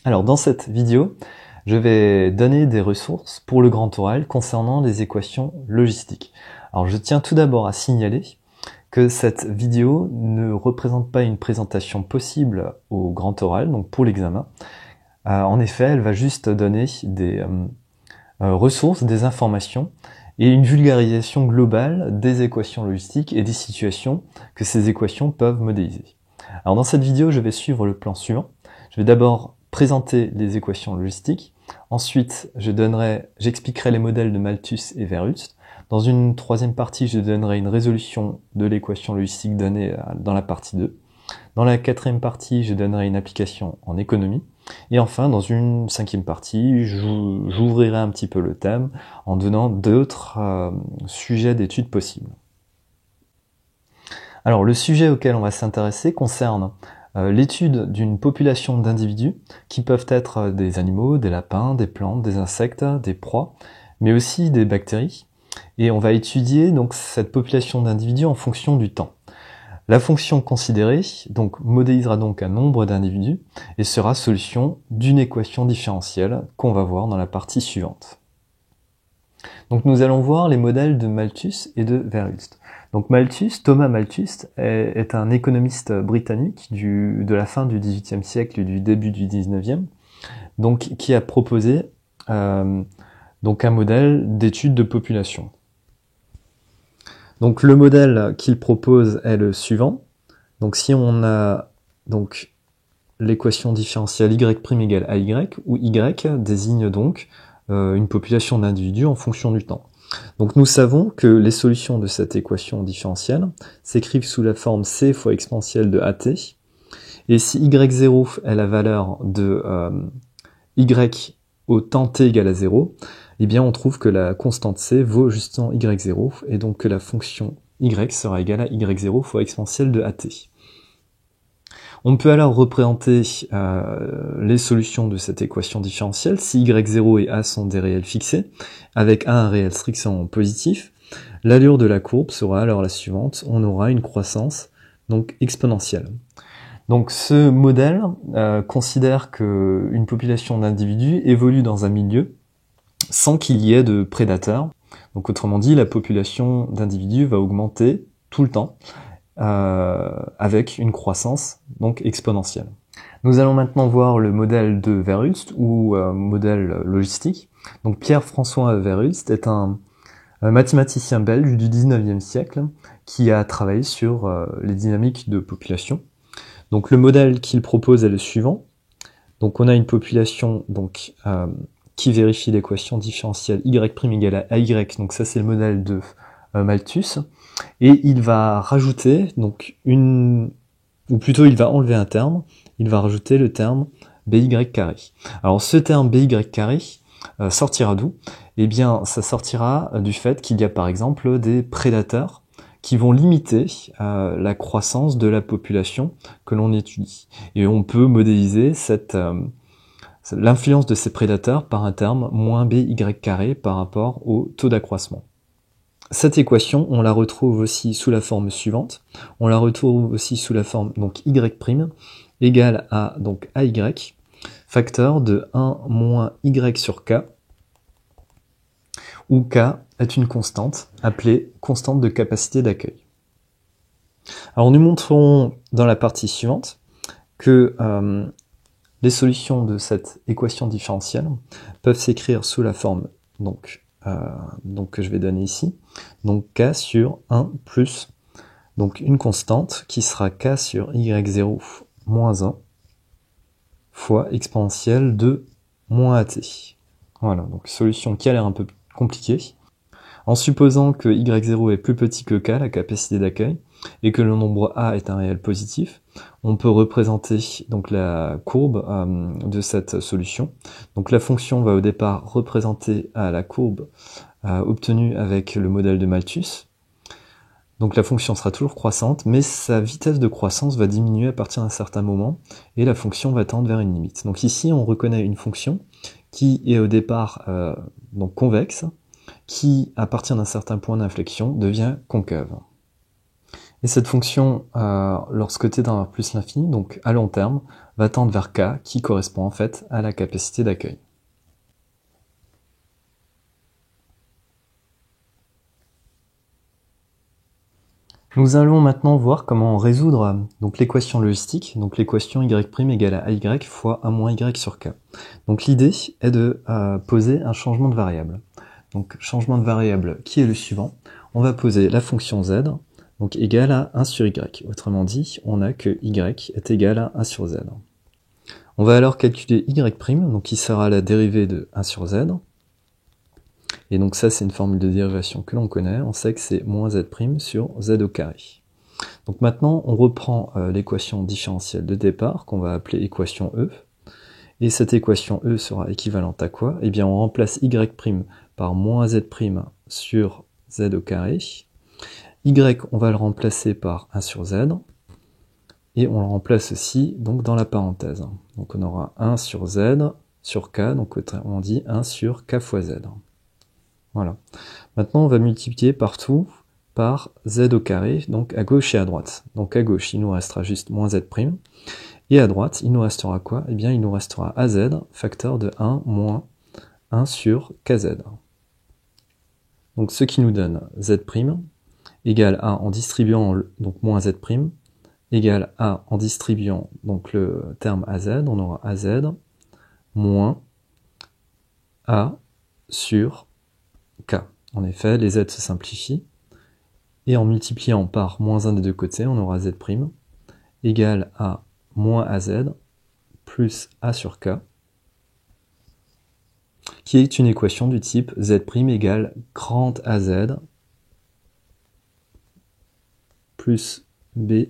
Alors dans cette vidéo, je vais donner des ressources pour le grand oral concernant les équations logistiques. Alors je tiens tout d'abord à signaler que cette vidéo ne représente pas une présentation possible au grand oral, donc pour l'examen. En effet, elle va juste donner des ressources, des informations et une vulgarisation globale des équations logistiques et des situations que ces équations peuvent modéliser. Alors dans cette vidéo, je vais suivre le plan suivant. Je vais d'abord présenter les équations logistiques. Ensuite, j'expliquerai les modèles de Malthus et Verhulst. Dans une troisième partie, je donnerai une résolution de l'équation logistique donnée dans la partie 2. Dans la quatrième partie, je donnerai une application en économie. Et enfin, dans une cinquième partie, j'ouvrirai un petit peu le thème en donnant d'autres sujets d'études possibles. Alors, le sujet auquel on va s'intéresser concerne l'étude d'une population d'individus qui peuvent être des animaux, des lapins, des plantes, des insectes, des proies, mais aussi des bactéries. Et on va étudier donc cette population d'individus en fonction du temps. La fonction considérée donc modélisera donc un nombre d'individus et sera solution d'une équation différentielle qu'on va voir dans la partie suivante. Donc nous allons voir les modèles de Malthus et de Verhulst. Donc Thomas Malthus est un économiste britannique de la fin du XVIIIe siècle et du début du XIXe, donc qui a proposé donc un modèle d'étude de population. Donc le modèle qu'il propose est le suivant. Donc si on a donc l'équation différentielle y' égale à y, où y désigne donc une population d'individus en fonction du temps. Donc nous savons que les solutions de cette équation différentielle s'écrivent sous la forme c fois exponentielle de at, et si y0 est la valeur de y au temps t égale à 0, eh bien on trouve que la constante c vaut justement y0, et donc que la fonction y sera égale à y0 fois exponentielle de at. On peut alors représenter les solutions de cette équation différentielle si y0 et a sont des réels fixés, avec a un réel strictement positif. L'allure de la courbe sera alors la suivante, on aura une croissance donc exponentielle. Donc ce modèle considère qu'une population d'individus évolue dans un milieu sans qu'il y ait de prédateurs. Donc autrement dit, la population d'individus va augmenter tout le temps avec une croissance donc exponentielle. Nous allons maintenant voir le modèle de Verhulst ou modèle logistique. Donc Pierre-François Verhulst est un mathématicien belge du 19e siècle qui a travaillé sur les dynamiques de population. Donc le modèle qu'il propose est le suivant. Donc on a une population donc qui vérifie l'équation différentielle y' égale à y, donc ça c'est le modèle de Malthus, et il va rajouter donc ou plutôt il va enlever un terme, il va rajouter le terme by carré. Alors ce terme by carré sortira d'où? Eh bien ça sortira du fait qu'il y a par exemple des prédateurs qui vont limiter la croissance de la population que l'on étudie. Et on peut modéliser l'influence de ces prédateurs par un terme moins by carré par rapport au taux d'accroissement. Cette équation, on la retrouve aussi sous la forme suivante. On la retrouve aussi sous la forme donc y' égale à donc ay, facteur de 1 moins y sur k, où k est une constante appelée constante de capacité d'accueil. Alors nous montrons dans la partie suivante que les solutions de cette équation différentielle peuvent s'écrire sous la forme donc que je vais donner ici, donc k sur 1 plus donc une constante qui sera k sur y0 moins 1 fois exponentielle de moins at. Voilà, donc solution qui a l'air un peu compliquée. En supposant que y0 est plus petit que k, la capacité d'accueil, et que le nombre a est un réel positif, on peut représenter donc la courbe de cette solution. Donc la fonction va au départ représenter la courbe obtenue avec le modèle de Malthus. Donc la fonction sera toujours croissante, mais sa vitesse de croissance va diminuer à partir d'un certain moment, et la fonction va tendre vers une limite. Donc ici on reconnaît une fonction qui est au départ donc convexe, qui à partir d'un certain point d'inflexion devient concave. Et cette fonction, lorsque t tend vers plus l'infini, donc à long terme, va tendre vers k, qui correspond en fait à la capacité d'accueil. Nous allons maintenant voir comment résoudre donc l'équation logistique, donc l'équation y' égale à ay fois a moins y sur k. Donc l'idée est de poser un changement de variable. Donc changement de variable qui est le suivant. On va poser la fonction z, donc égale à 1 sur y. Autrement dit, on a que y est égal à 1 sur z. On va alors calculer y', donc qui sera la dérivée de 1 sur z. Et donc ça, c'est une formule de dérivation que l'on connaît. On sait que c'est moins z' sur z au carré. Donc maintenant, on reprend l'équation différentielle de départ, qu'on va appeler équation E. Et cette équation E sera équivalente à quoi? Eh bien, on remplace y' par moins z' sur z au carré. Y, on va le remplacer par 1 sur z. Et on le remplace aussi donc dans la parenthèse. Donc on aura 1 sur z sur k, donc on dit 1 sur k fois z. Voilà. Maintenant, on va multiplier partout par z au carré, donc à gauche et à droite. Donc à gauche, il nous restera juste moins z'. Et à droite, il nous restera quoi? Eh bien, il nous restera az, facteur de 1 moins 1 sur kz. Donc ce qui nous donne z' égale à, en distribuant donc moins z', égale à, en distribuant donc le terme az, on aura az moins a sur k. En effet, les z se simplifient. Et en multipliant par moins 1 des deux côtés, on aura z' égale à moins az plus a sur k, qui est une équation du type z' égale grand az plus b,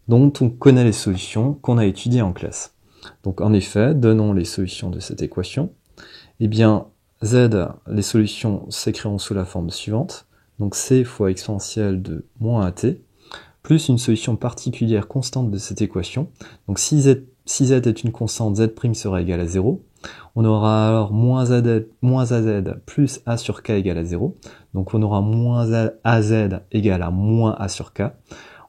dont on connaît les solutions qu'on a étudiées en classe. Donc en effet, donnons les solutions de cette équation. Eh bien, z, les solutions s'écriront sous la forme suivante. Donc c fois exponentielle de moins at, plus une solution particulière constante de cette équation. Donc si z est une constante, z' sera égal à 0. On aura alors moins az plus a sur k égale à 0. Donc on aura moins az égale à moins a sur k.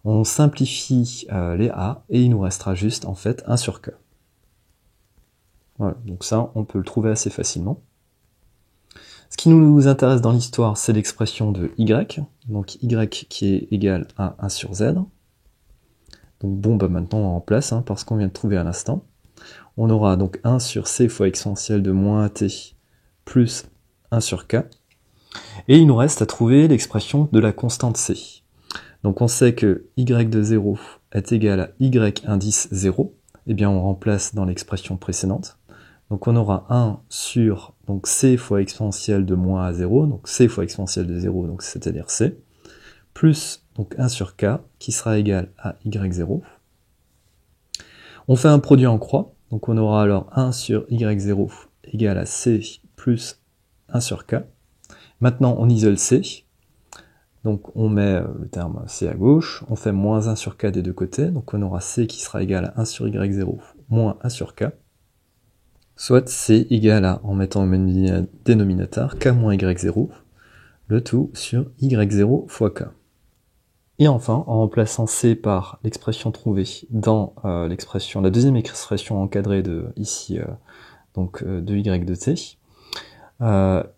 On simplifie les a et il nous restera juste en fait 1 sur k. Voilà, donc ça on peut le trouver assez facilement. Ce qui nous intéresse dans l'histoire, c'est l'expression de y, donc y qui est égal à 1 sur z. Donc bon, bah maintenant on remplace, parce qu'on vient de trouver à l'instant. On aura donc 1 sur c fois exponentielle de moins at plus 1 sur k. Et il nous reste à trouver l'expression de la constante c. Donc on sait que y de 0 est égal à y indice 0. Eh bien on remplace dans l'expression précédente. Donc on aura 1 sur donc c fois exponentielle de moins à 0, donc c fois exponentielle de 0, donc c'est-à-dire c, plus donc 1 sur k, qui sera égal à y0. On fait un produit en croix, donc on aura alors 1 sur y0 égal à c plus 1 sur k. Maintenant on isole c, donc on met le terme c à gauche, on fait moins 1 sur k des deux côtés, donc on aura c qui sera égal à 1 sur y0 moins 1 sur k. Soit c égale à, en mettant au même dénominateur, k moins y0, le tout sur y0 fois k. Et enfin, en remplaçant c par l'expression trouvée dans la deuxième expression encadrée de ici, donc de y de t,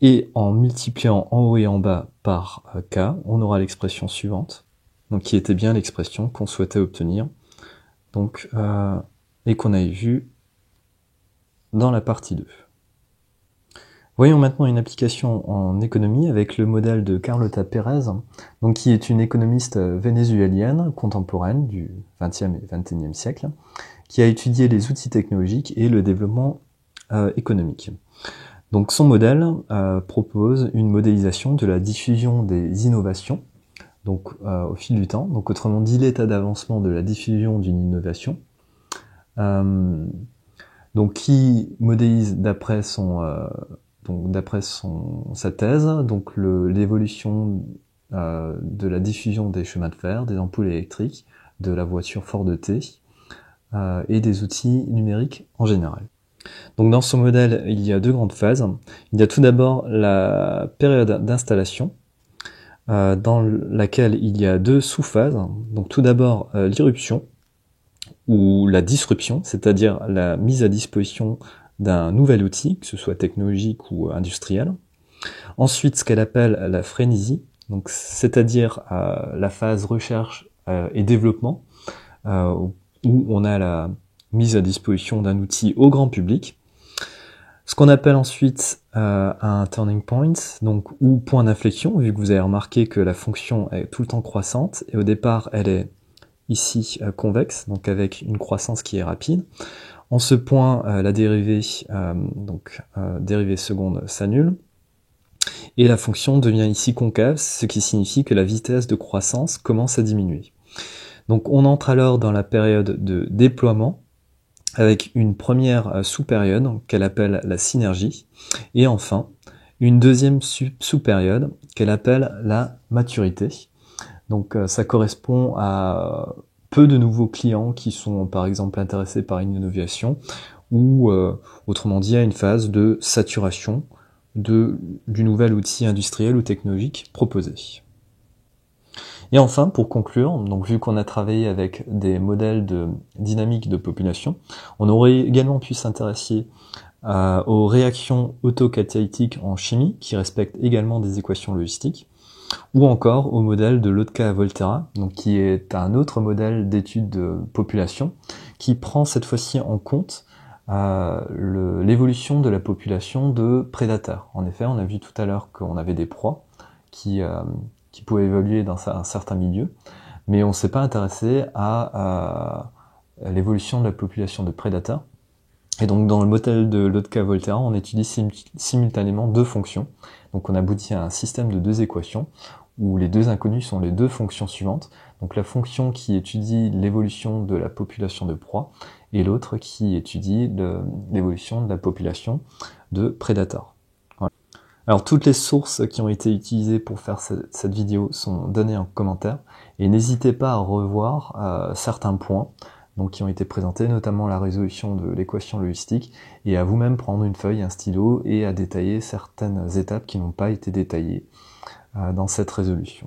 et en multipliant en haut et en bas par k, on aura l'expression suivante, donc qui était bien l'expression qu'on souhaitait obtenir, donc, et qu'on avait vue dans la partie 2. Voyons maintenant une application en économie avec le modèle de Carlota Pérez, donc qui est une économiste vénézuélienne contemporaine du XXe et XXIe siècle, qui a étudié les outils technologiques et le développement économique. Donc son modèle propose une modélisation de la diffusion des innovations, donc au fil du temps, donc autrement dit l'état d'avancement de la diffusion d'une innovation, donc qui modélise d'après sa thèse, donc l'évolution de la diffusion des chemins de fer, des ampoules électriques, de la voiture Ford T et des outils numériques en général. Donc dans ce modèle, il y a deux grandes phases. Il y a tout d'abord la période d'installation, dans laquelle il y a deux sous-phases. Donc tout d'abord l'irruption, ou la disruption, c'est-à-dire la mise à disposition d'un nouvel outil, que ce soit technologique ou industriel. Ensuite, ce qu'elle appelle la frénésie, donc c'est-à-dire la phase recherche et développement, où on a la mise à disposition d'un outil au grand public. Ce qu'on appelle ensuite un turning point, donc ou point d'inflexion, vu que vous avez remarqué que la fonction est tout le temps croissante, et au départ elle est ici convexe, donc avec une croissance qui est rapide. En ce point, la dérivée, dérivée seconde s'annule, et la fonction devient ici concave, ce qui signifie que la vitesse de croissance commence à diminuer. Donc on entre alors dans la période de déploiement, avec une première sous-période qu'elle appelle la synergie, et enfin une deuxième sous-période qu'elle appelle la maturité. Donc ça correspond à peu de nouveaux clients qui sont par exemple intéressés par une innovation, ou autrement dit à une phase de saturation du nouvel outil industriel ou technologique proposé. Et enfin, pour conclure, donc vu qu'on a travaillé avec des modèles de dynamique de population, on aurait également pu s'intéresser aux réactions autocatalytiques en chimie, qui respectent également des équations logistiques, ou encore au modèle de Lotka-Volterra, donc qui est un autre modèle d'étude de population, qui prend cette fois-ci en compte l'évolution de la population de prédateurs. En effet, on a vu tout à l'heure qu'on avait des proies qui pouvaient évoluer dans un certain milieu, mais on ne s'est pas intéressé à l'évolution de la population de prédateurs. Et donc dans le modèle de Lotka-Volterra, on étudie simultanément deux fonctions. Donc on aboutit à un système de deux équations, où les deux inconnues sont les deux fonctions suivantes. Donc la fonction qui étudie l'évolution de la population de proies, et l'autre qui étudie l'évolution de la population de prédateurs. Voilà. Alors toutes les sources qui ont été utilisées pour faire cette vidéo sont données en commentaire, et n'hésitez pas à revoir certains points donc qui ont été présentés, notamment la résolution de l'équation logistique, et à vous-même prendre une feuille, un stylo, et à détailler certaines étapes qui n'ont pas été détaillées dans cette résolution.